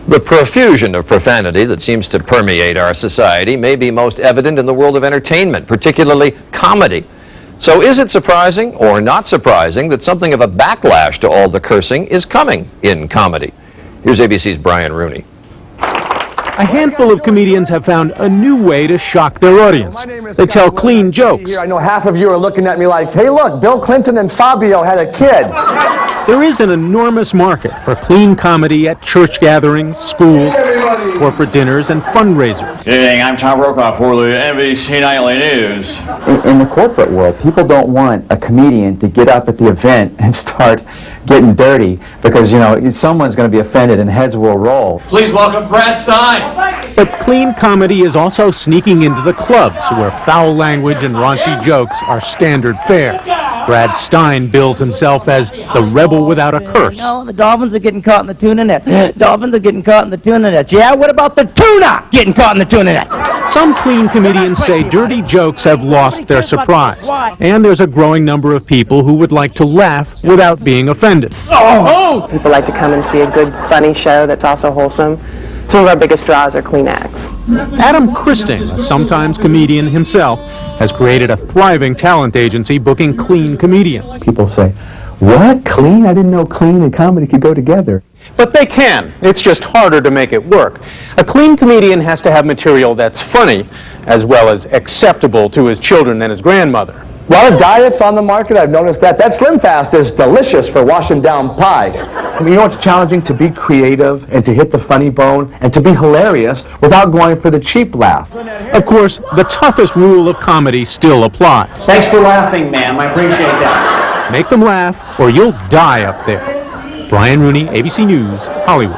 The profusion of profanity that seems to permeate our society may be most evident in the world of entertainment, particularly comedy. So is it surprising or not surprising that something of a backlash to all the cursing is coming in comedy? Here's ABC's Brian Rooney. A handful of comedians have found a new way to shock their audience. They tell clean jokes. I know half of you are looking at me like, hey look, Bill Clinton and Fabio had a kid. There is an enormous market for clean comedy at church gatherings, schools, corporate dinners, and fundraisers. Good evening, I'm Tom Brokaw for the NBC Nightly News. In the corporate world, people don't want a comedian to get up at the event and start getting dirty because, you know, someone's going to be offended and heads will roll. Please welcome Brad Stein. But clean comedy is also sneaking into the clubs where foul language and raunchy jokes are standard fare. Brad Stein bills himself as the rebel without a curse. No, the dolphins are getting caught in the tuna net. Dolphins are getting caught in the tuna nets. Yeah, what about the tuna getting caught in the tuna nets? Some clean comedians say dirty jokes have lost their surprise. And there's a growing number of people who would like to laugh without being offended. People like to come and see a good, funny show that's also wholesome. Some of our biggest draws are clean acts. Adam Christing, a sometimes comedian himself, has created a thriving talent agency booking clean comedians. People say, what? Clean? I didn't know clean and comedy could go together. But they can. It's just harder to make it work. A clean comedian has to have material that's funny, as well as acceptable to his children and his grandmother. A lot of diets on the market, I've noticed that. That Slim Fast is delicious for washing down pie. You know it's challenging to be creative and to hit the funny bone and to be hilarious without going for the cheap laugh. Of course, the toughest rule of comedy still applies. Thanks for laughing, ma'am. I appreciate that. Make them laugh or you'll die up there. Brian Rooney, ABC News, Hollywood.